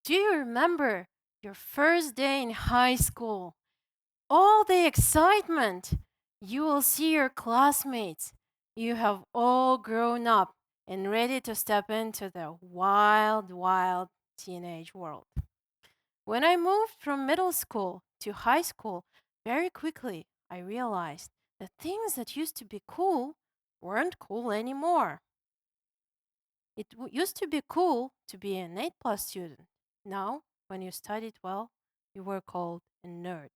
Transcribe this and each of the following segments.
Do you remember your first day in high school? All the excitement! You will see your classmates. You have all grown up and ready to step into the wild, wild teenage world. When I moved from middle school to high school, very quickly I realized that things that used to be cool weren't cool anymore. It used to be cool to be an A plus student. Now, when you studied well, you were called a nerd.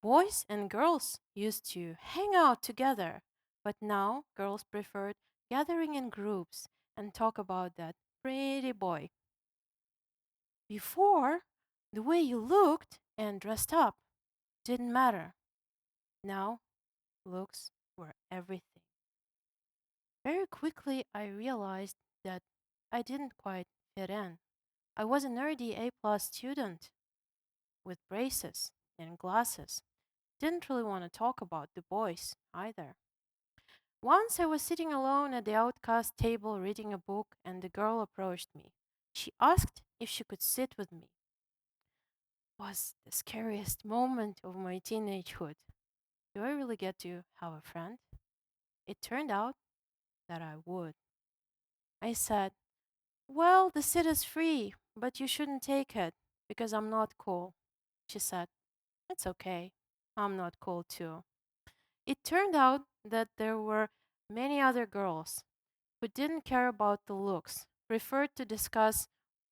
Boys and girls used to hang out together, but now girls preferred gathering in groups and talk about that pretty boy. Before, the way you looked and dressed up didn't matter. Now, looks were everything. Very quickly, I realized that I didn't quite fit in. I was a nerdy A plus student with braces and glasses. Didn't really want to talk about the boys either. Once I was sitting alone at the outcast table reading a book, and the girl approached me. She asked if she could sit with me. It was the scariest moment of my teenagehood. Do I really get to have a friend? It turned out that I would. I said, "Well, the seat is free, but you shouldn't take it because I'm not cool." She said, "It's okay. I'm not cool too." It turned out that there were many other girls who didn't care about the looks, preferred to discuss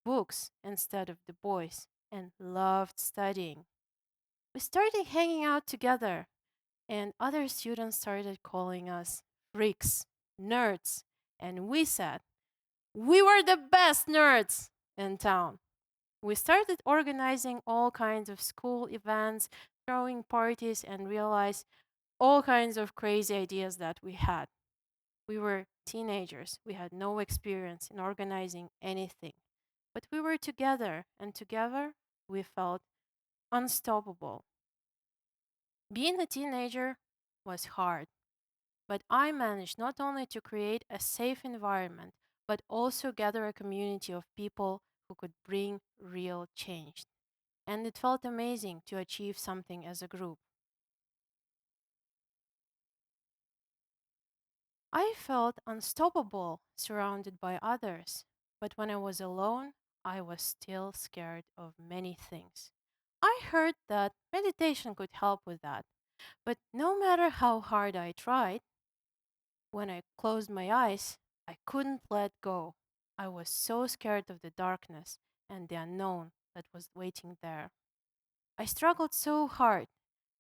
books instead of the boys, and loved studying. We started hanging out together, and other students started calling us freaks, nerds, and we said, we were the best nerds in town. We started organizing all kinds of school events, throwing parties, and realized all kinds of crazy ideas that we had. We were teenagers. We had no experience in organizing anything. But we were together, and together we felt unstoppable. Being a teenager was hard, but I managed not only to create a safe environment, but also gather a community of people who could bring real change. And it felt amazing to achieve something as a group. I felt unstoppable surrounded by others, but when I was alone, I was still scared of many things. I heard that meditation could help with that, but no matter how hard I tried, when I closed my eyes, I couldn't let go. I was so scared of the darkness and the unknown that was waiting there. I struggled so hard,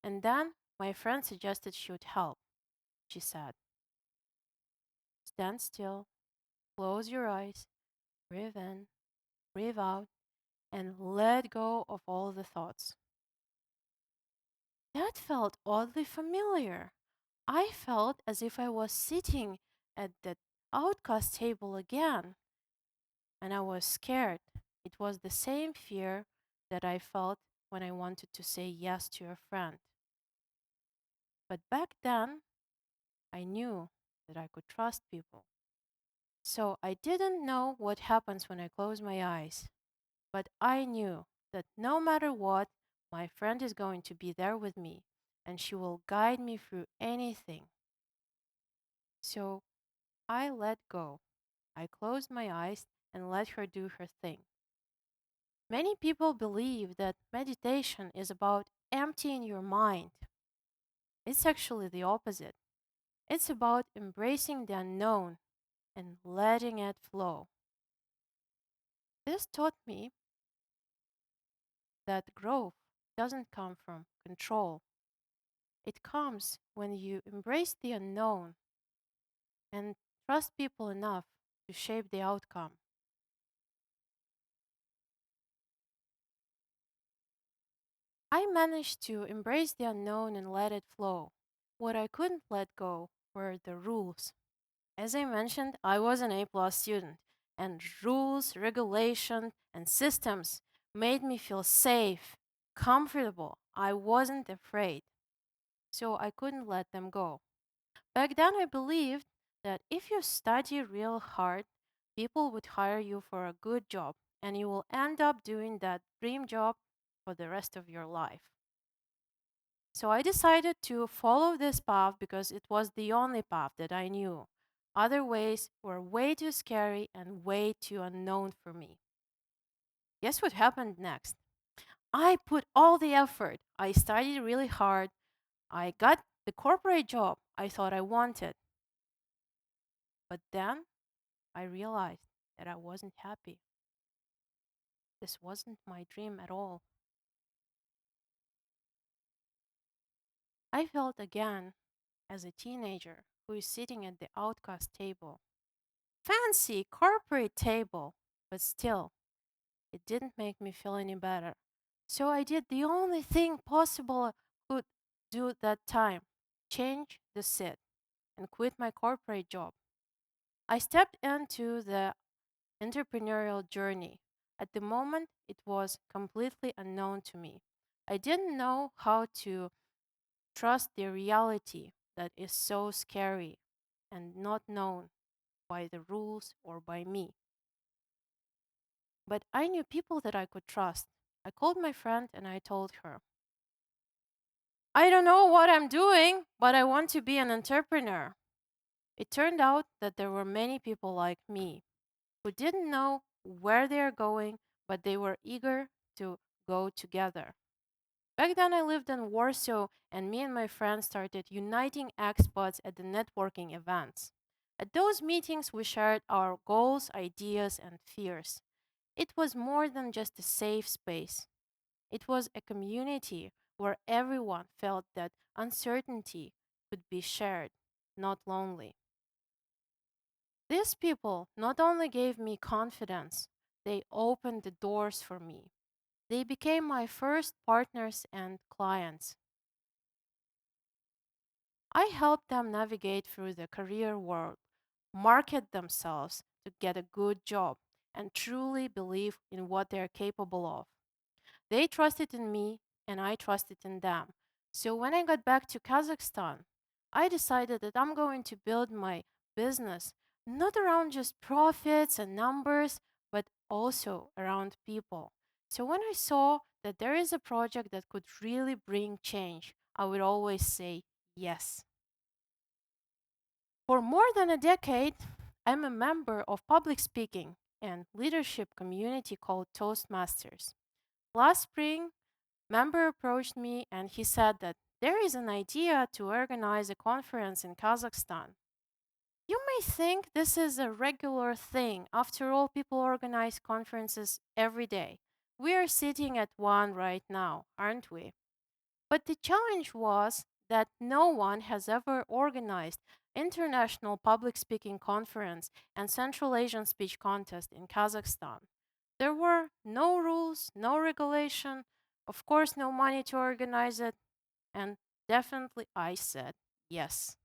and then my friend suggested she would help. She said, "Stand still, close your eyes, breathe in, breathe out, and let go of all the thoughts." That felt oddly familiar. I felt as if I was sitting at that outcast table again, and I was scared. It was the same fear that I felt when I wanted to say yes to a friend. But back then, I knew that I could trust people. So I didn't know what happens when I close my eyes, but I knew that no matter what, my friend is going to be there with me and she will guide me through anything. So I let go. I closed my eyes and let her do her thing. Many people believe that meditation is about emptying your mind. It's actually the opposite. It's about embracing the unknown and letting it flow. This taught me that growth doesn't come from control. It comes when you embrace the unknown and trust people enough to shape the outcome. I managed to embrace the unknown and let it flow. What I couldn't let go were the rules. As I mentioned, I was an A plus student, and rules, regulation, and systems made me feel safe, comfortable. I wasn't afraid, so I couldn't let them go. Back then, I believed that if you study real hard, people would hire you for a good job and you will end up doing that dream job for the rest of your life. So I decided to follow this path because it was the only path that I knew. Other ways were way too scary and way too unknown for me. Guess what happened next? I put all the effort. I studied really hard. I got the corporate job I thought I wanted. But then I realized that I wasn't happy. This wasn't my dream at all. I felt again as a teenager who is sitting at the outcast table. Fancy corporate table, but still, it didn't make me feel any better. So I did the only thing possible I could do at that time, change the seat and quit my corporate job. I stepped into the entrepreneurial journey. At the moment, it was completely unknown to me. I didn't know how to trust the reality that is so scary and not known by the rules or by me. But I knew people that I could trust. I called my friend and I told her, I don't know what I'm doing, but I want to be an entrepreneur. It turned out that there were many people like me who didn't know where they are going, but they were eager to go together. Back then, I lived in Warsaw, and me and my friends started uniting expats at the networking events. At those meetings, we shared our goals, ideas, and fears. It was more than just a safe space. It was a community where everyone felt that uncertainty could be shared, not lonely. These people not only gave me confidence, they opened the doors for me. They became my first partners and clients. I helped them navigate through the career world, market themselves to get a good job, and truly believe in what they are capable of. They trusted in me, and I trusted in them. So when I got back to Kazakhstan, I decided that I'm going to build my business not around just profits and numbers, but also around people. So when I saw that there is a project that could really bring change, I would always say yes. For more than a decade, I'm a member of public speaking and leadership community called Toastmasters. Last spring, member approached me and he said that there is an idea to organize a conference in Kazakhstan. You may think this is a regular thing. After all, people organize conferences every day. We are sitting at one right now, aren't we? But the challenge was that no one has ever organized international public speaking conference and Central Asian speech contest in Kazakhstan. There were no rules, no regulation, of course no money to organize it, and definitely I said yes.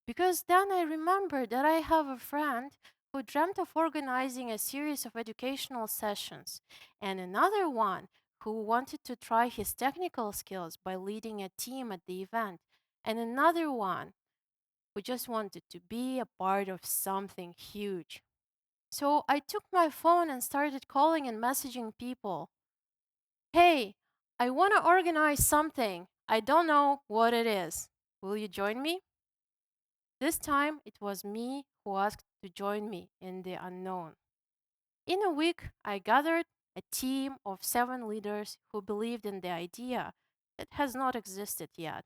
Because then I remembered that I have a friend who dreamt of organizing a series of educational sessions, and another one who wanted to try his technical skills by leading a team at the event, and another one who just wanted to be a part of something huge. So I took my phone and started calling and messaging people. Hey, I want to organize something. I don't know what it is. Will you join me? This time it was me who asked to join me in the unknown. In a week, I gathered a team of 7 leaders who believed in the idea that has not existed yet.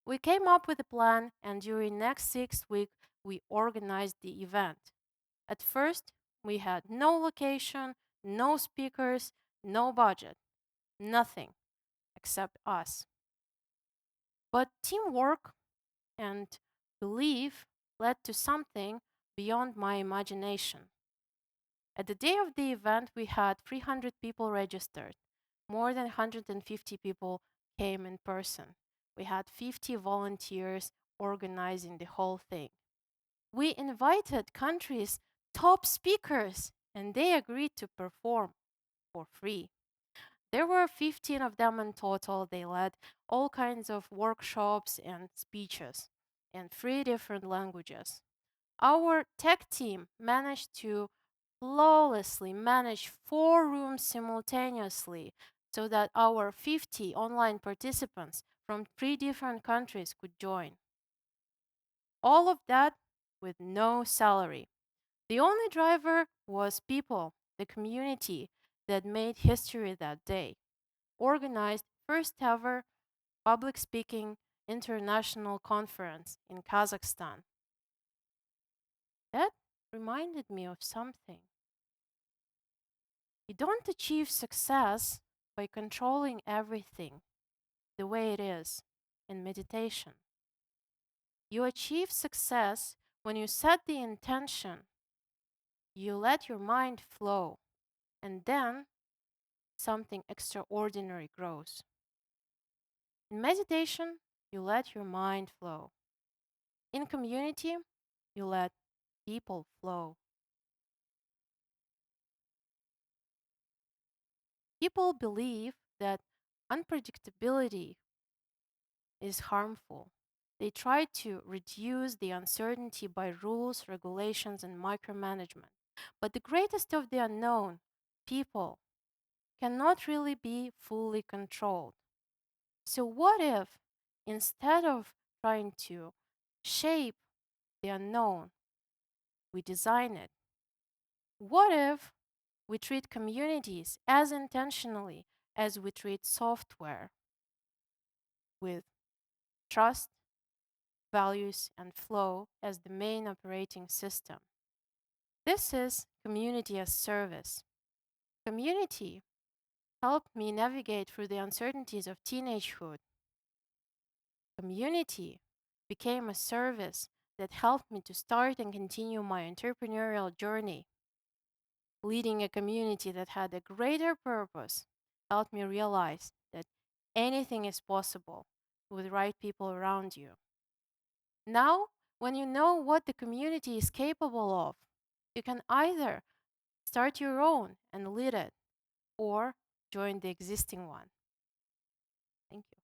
We came up with a plan, and during next 6 weeks, we organized the event. At first, we had no location, no speakers, no budget, nothing except us. But teamwork and belief led to something beyond my imagination. At the day of the event, we had 300 people registered. More than 150 people came in person. We had 50 volunteers organizing the whole thing. We invited countries' top speakers, and they agreed to perform for free. There were 15 of them in total. They led all kinds of workshops and speeches in 3 different languages. Our tech team managed to flawlessly manage 4 rooms simultaneously so that our 50 online participants from 3 different countries could join. All of that with no salary. The only driver was people, the community that made history that day. Organized first ever public speaking international conference in Kazakhstan. That reminded me of something. You don't achieve success by controlling everything the way it is in meditation. You achieve success when you set the intention, you let your mind flow, and then something extraordinary grows. In meditation, you let your mind flow. In community, you let people flow. People believe that unpredictability is harmful. They try to reduce the uncertainty by rules, regulations, and micromanagement. But the greatest of the unknown, people, cannot really be fully controlled. So, what if instead of trying to shape the unknown, we design it? What if we treat communities as intentionally as we treat software, with trust, values, and flow as the main operating system? This is community as service. Community helped me navigate through the uncertainties of teenagehood. Community became a service that helped me to start and continue my entrepreneurial journey. Leading a community that had a greater purpose helped me realize that anything is possible with the right people around you. Now, when you know what the community is capable of, you can either start your own and lead it or join the existing one. Thank you.